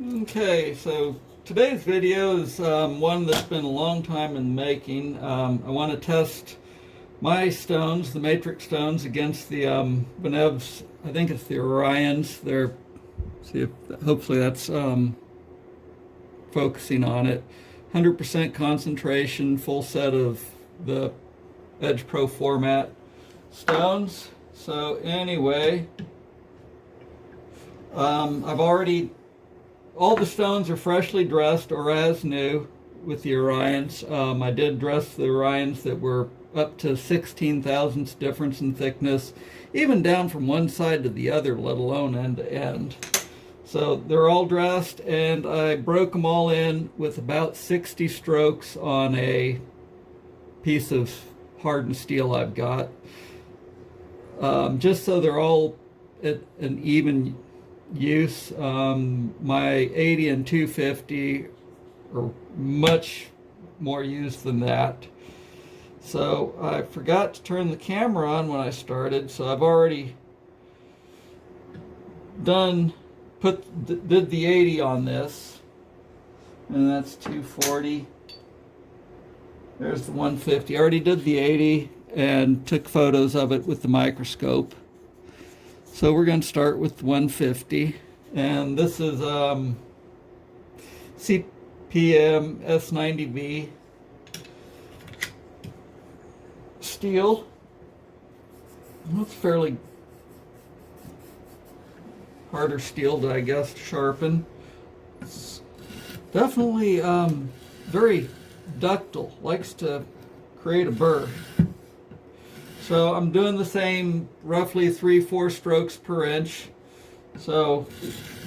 Okay, so today's video is one that's been a long time in the making. I want to test my stones, the matrix stones, against the Venevs. I think it's the Orions. See if hopefully that's focusing on it. 100% concentration, full set of the Edge Pro format stones. So anyway, all the stones are freshly dressed or as new with the Orions. I did dress the Orions that were up to 16 thousandths difference in thickness, even down from one side to the other, let alone end to end. So they're all dressed, and I broke them all in with about 60 strokes on a piece of hardened steel I've got, just so they're all at an even use. My 80 and 250 are much more used than that. So I forgot to turn the camera on when I started, so I've already did the 80 on this, and that's 240. There's the 150. I already did the 80 and took photos of it with the microscope. So we're going to start with 150, and this is CPM S90V steel. It's fairly harder steel, I guess, to sharpen. It's definitely very ductile, likes to create a burr. So I'm doing the same, roughly 3-4 strokes per inch. So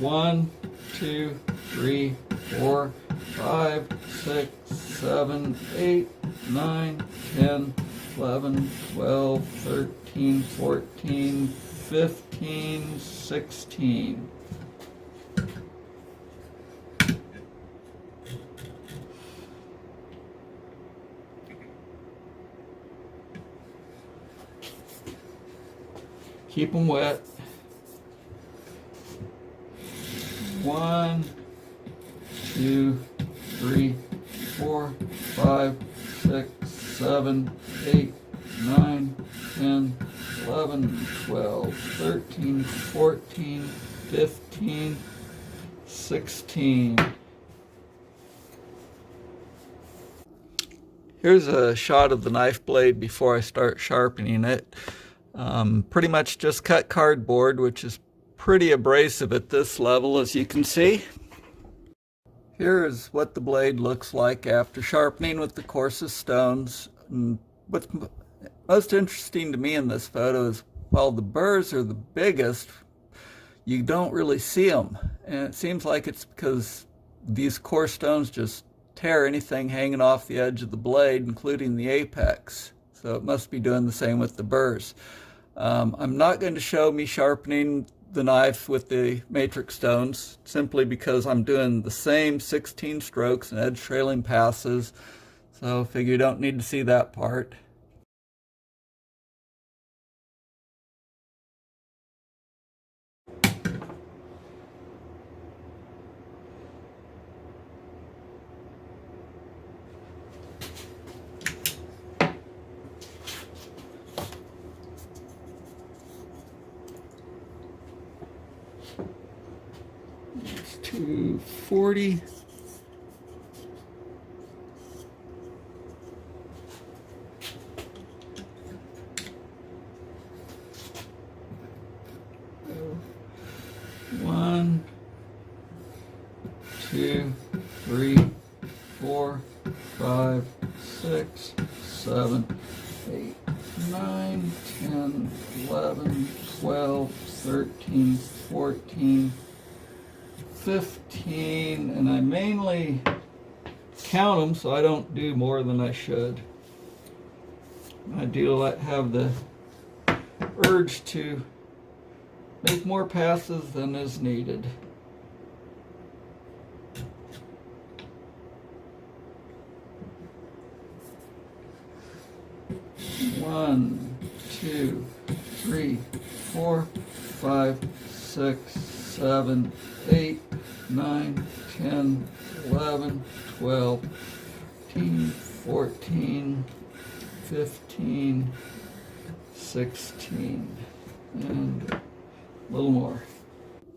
1, 2, 3, 4, 5, 6, 7, 8, 9, 10, 11, 12, 13, 14, 15, 16. Keep them wet. 1, 2, 3, 4, 5, 6, 7, 8, 9, 10, 11, 12, 13, 14, 15, 16. Here's a shot of the knife blade before I start sharpening it. Pretty much just cut cardboard, which is pretty abrasive at this level, as you can see. Here is what the blade looks like after sharpening with the coarsest stones. And what's most interesting to me in this photo is, while the burrs are the biggest, you don't really see them. And it seems like it's because these coarse stones just tear anything hanging off the edge of the blade, including the apex. So it must be doing the same with the burrs. I'm not going to show me sharpening the knife with the matrix stones, simply because I'm doing the same 16 strokes and edge trailing passes. So I figure you don't need to see that part. It's 240. One, 2, 3, 4, 5, 6, 7, 8, 9, 10, 11, 12, 13, 14, 15, and I mainly count them so I don't do more than I should. I do have the urge to make more passes than is needed. 1, 2, 3, 4, 5, 6, 7, 8, 9, 10, 11, 12, 13, 14, 15, 16, and a little more.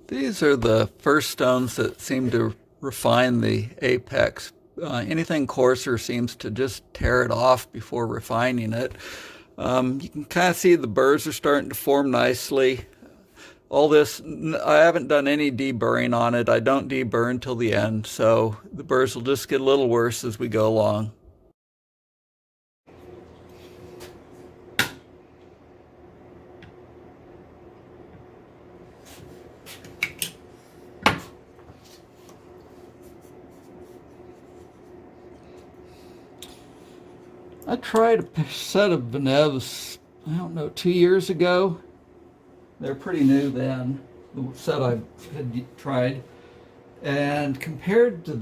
These are the first stones that seem to refine the apex. Anything coarser seems to just tear it off before refining it. You can kind of see the burrs are starting to form nicely. All this, I haven't done any deburring on it. I don't deburr until the end, so the burrs will just get a little worse as we go along. I tried a set of Venevs, I don't know, 2 years ago. They're pretty new then, the set I had tried. And compared to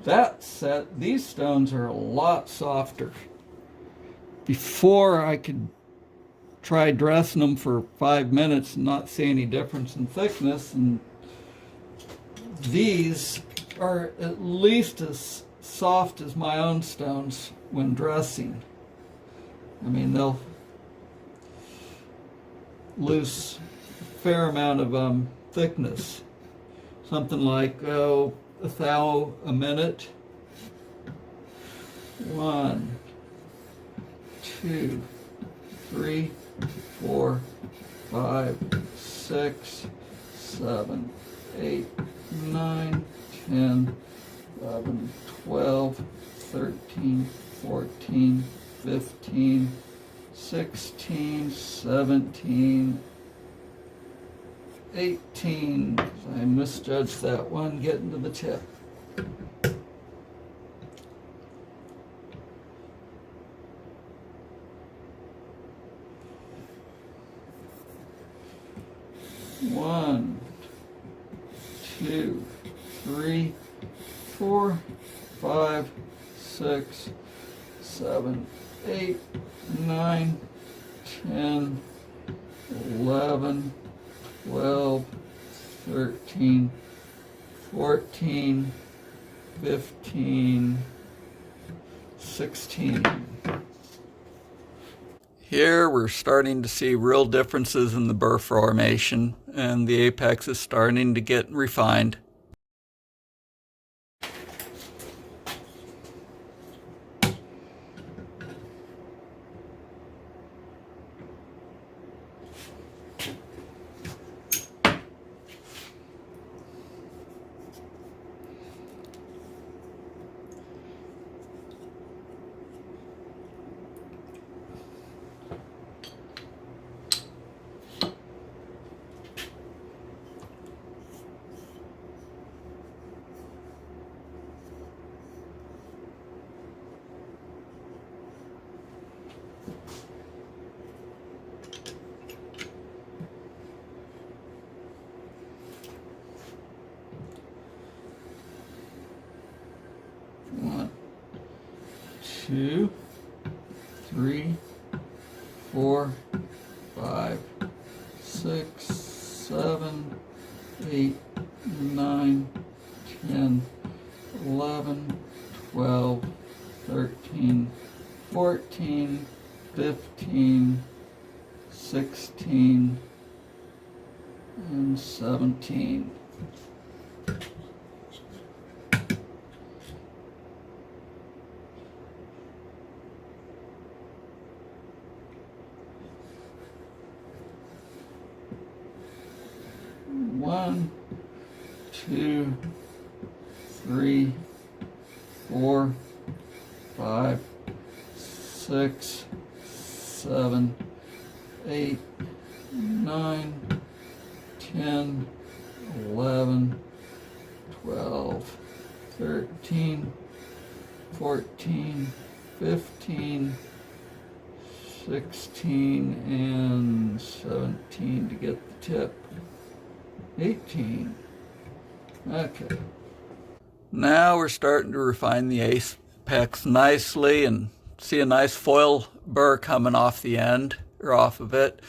that set, these stones are a lot softer. Before I could try dressing them for 5 minutes and not see any difference in thickness, and these are at least as soft as my own stones when dressing. I mean, they'll lose a fair amount of thickness. Something like, a thou a minute. 1, 2, 3, 4, 5, 6, 7, 8, 9, 10, 11, 12, 13, 14, 15, 16, 17, 18. I misjudged that one getting to the tip. One, 2, 3, 4, 5, 6, 7, 8, 9, 10, 11, 12, 13, 14, 15, 16. Here we're starting to see real differences in the burr formation, and the apex is starting to get refined. Two, 3, 4, 5, 6, 7, 8, 9, 10, 11, 12, 13, 14, 15, 16, and 17. One, 2, 3, 4, 5, 6, 7, 8, 9, 10, 11, 12, 13, 14, 15, 16, and 17 to get the tip. 18. Okay. Now we're starting to refine the apex nicely and see a nice foil burr coming off the end, or off of it.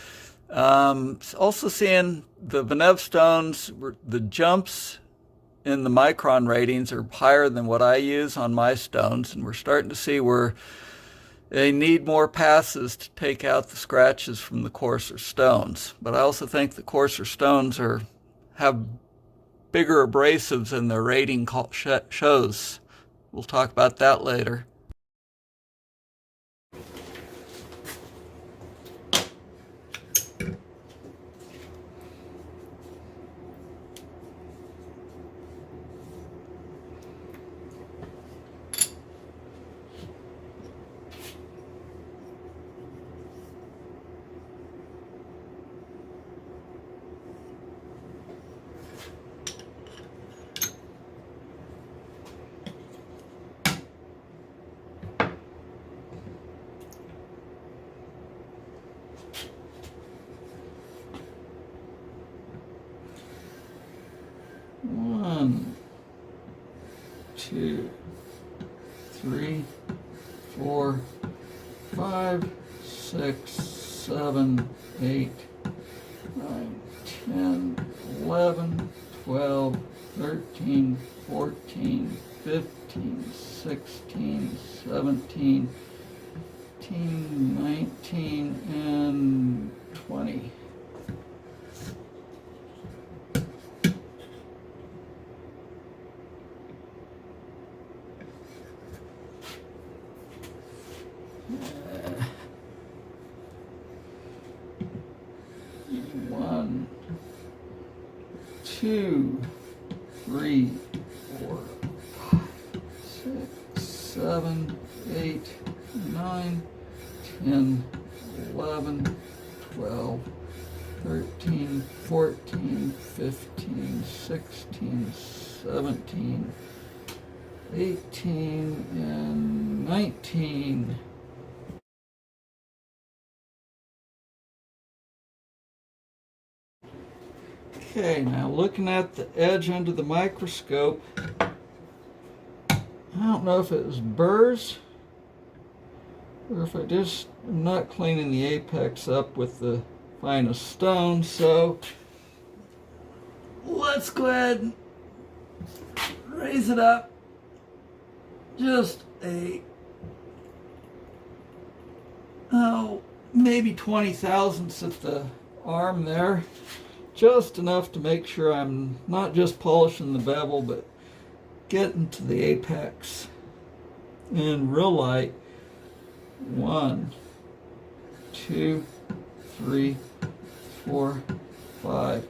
Also seeing the Venev stones, the jumps in the micron ratings are higher than what I use on my stones, and we're starting to see where they need more passes to take out the scratches from the coarser stones. But I also think the coarser stones have bigger abrasives than their rating shows. We'll talk about that later. One, two, three, 4, 5, 6, 7, 8, 9, 10, 11, 12, 13, 14, 15, 16, 17, 18, 19, and 20. One, 2, 3, 4, 5, 6, 7, 8, 9, 10, 11, 12, 13, 14, 15, 16, 17, 18, and 19. Okay, now looking at the edge under the microscope, I don't know if it was burrs or if I just am not cleaning the apex up with the finest stone, so let's go ahead and raise it up just maybe 20 thousandths at the arm there. Just enough to make sure I'm not just polishing the bevel, but getting to the apex. And real light. 1, 2, 3, 4, 5,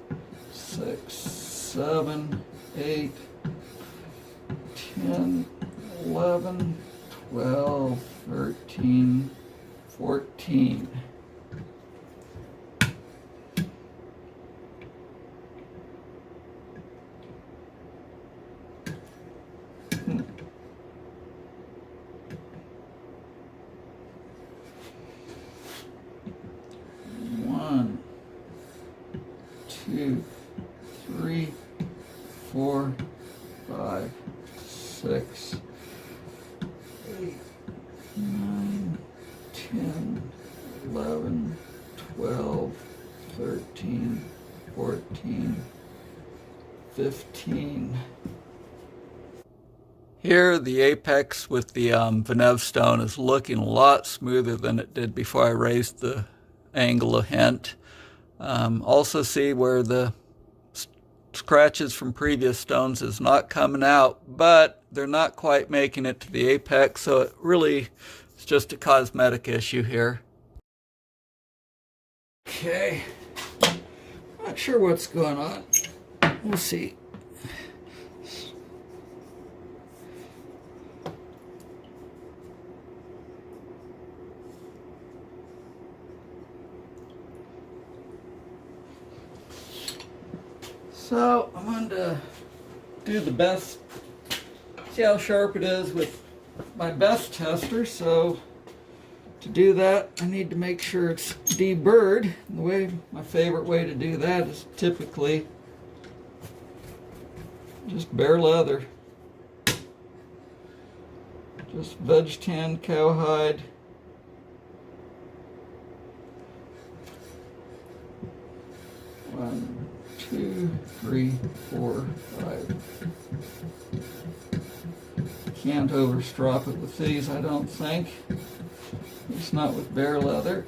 6, 7, 8, 10, 11, 12, 13, 14. One, 2, 3, 4, 5, 6, 8, 9, 10, 11, 12, 13, 14, 15. Here the apex with the Venevs stone is looking a lot smoother than it did before I raised the angle a hint. Also see where the scratches from previous stones is not coming out, but they're not quite making it to the apex, so it really is just a cosmetic issue here. Okay, not sure what's going on. We'll see. So I'm going to do the best, see how sharp it is with my best tester. So to do that, I need to make sure it's deburred. My favorite way to do that is typically just bare leather. Just veg tan cowhide. One, 2, 3, 4, 5. Can't overstrop it with these, I don't think. It's not with bare leather.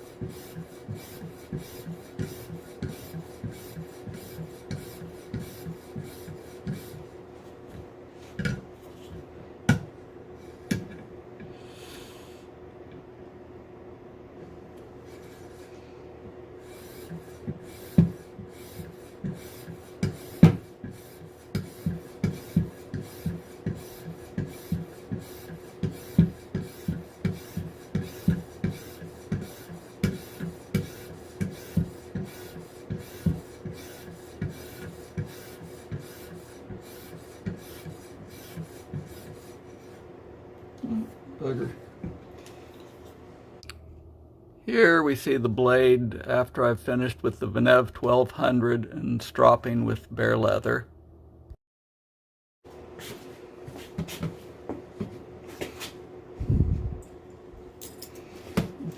Bugger. Here we see the blade after I've finished with the Venev 1200 and stropping with bare leather.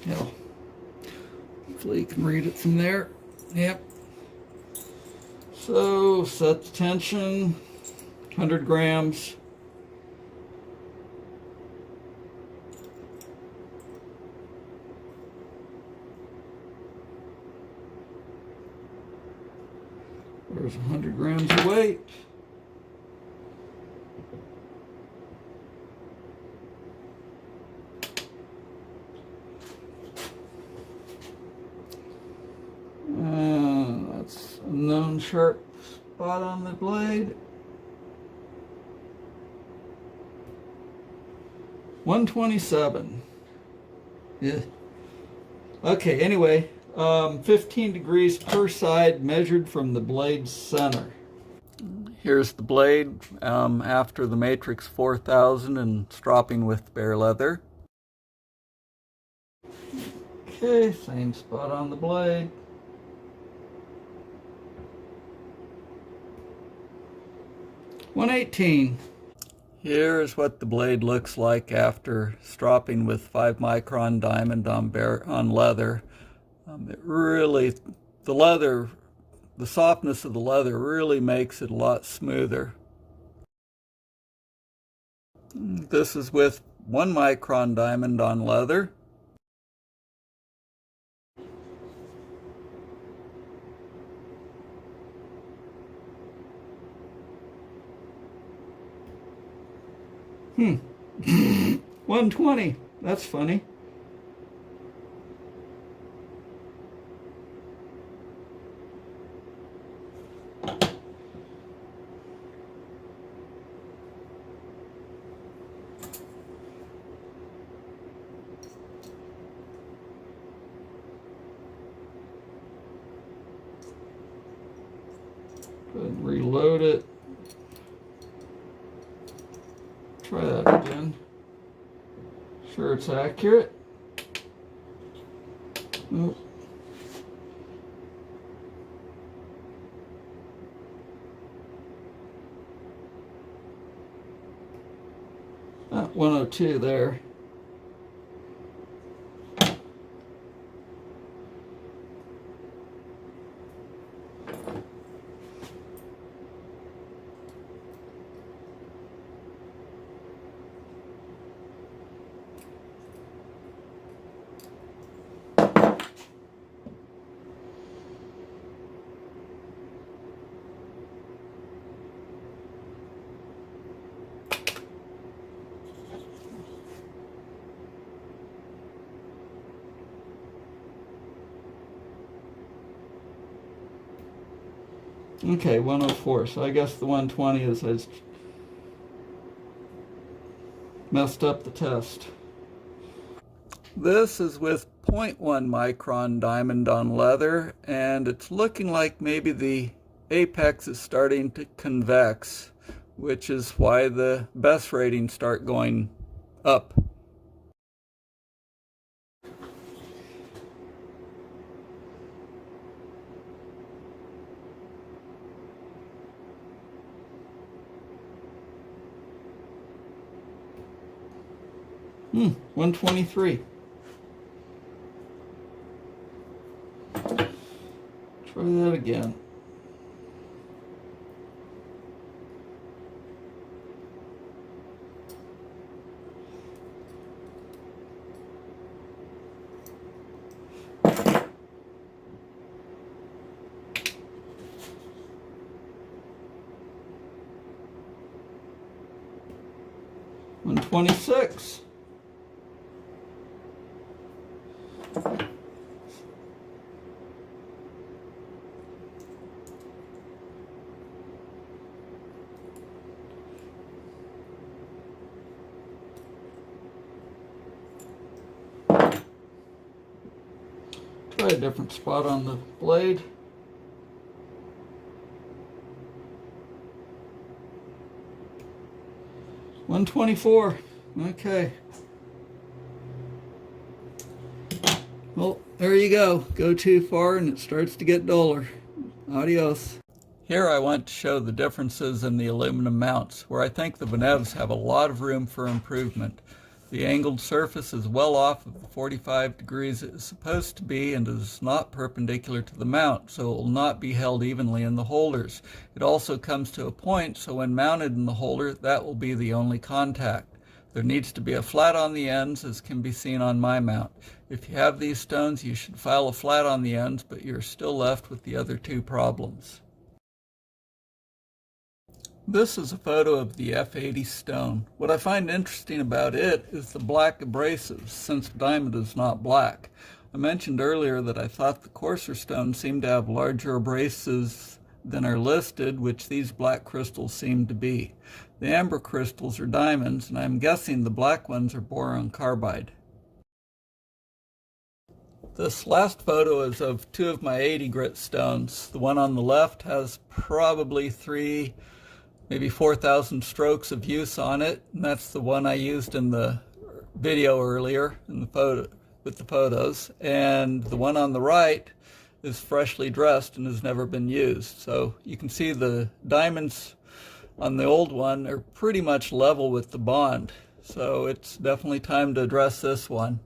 Yeah. Hopefully you can read it from there. Yep. So set the tension, 100 grams. There's 100 grams of weight. That's a known sharp spot on the blade. 127. Yeah. Okay, anyway. 15 degrees per side measured from the blade's center. Here's the blade after the Matrix 4000 and stropping with bare leather. Okay, same spot on the blade. $118. Here's what the blade looks like after stropping with 5-micron diamond on leather. It really, the softness of the leather really makes it a lot smoother. This is with 1-micron diamond on leather. $120. That's funny. Go ahead and reload it. Try that again. Sure it's accurate. Nope. Ah, 102 there. Okay, 104. So I guess the 120 is I messed up the test. This is with 0.1 micron diamond on leather, and it's looking like maybe the apex is starting to convex, which is why the best ratings start going up. Hmm, 123. Try that again. 126. Try a different spot on the blade. $124. Okay. Well, there you go. Go too far and it starts to get duller. Adios. Here I want to show the differences in the aluminum mounts, where I think the Venevs have a lot of room for improvement. The angled surface is well off of the 45 degrees it is supposed to be and is not perpendicular to the mount, so it will not be held evenly in the holders. It also comes to a point, so when mounted in the holder, that will be the only contact. There needs to be a flat on the ends, as can be seen on my mount. If you have these stones, you should file a flat on the ends, but you're still left with the other two problems. This is a photo of the F80 stone. What I find interesting about it is the black abrasives, since diamond is not black. I mentioned earlier that I thought the coarser stones seemed to have larger abrasives than are listed, which these black crystals seem to be. The amber crystals are diamonds, and I'm guessing the black ones are boron carbide. This last photo is of two of my 80 grit stones. The one on the left has probably maybe 4,000 strokes of use on it, and that's the one I used in the video earlier in the photo with the photos. And the one on the right is freshly dressed and has never been used. So you can see the diamonds on the old one are pretty much level with the bond. So it's definitely time to address this one.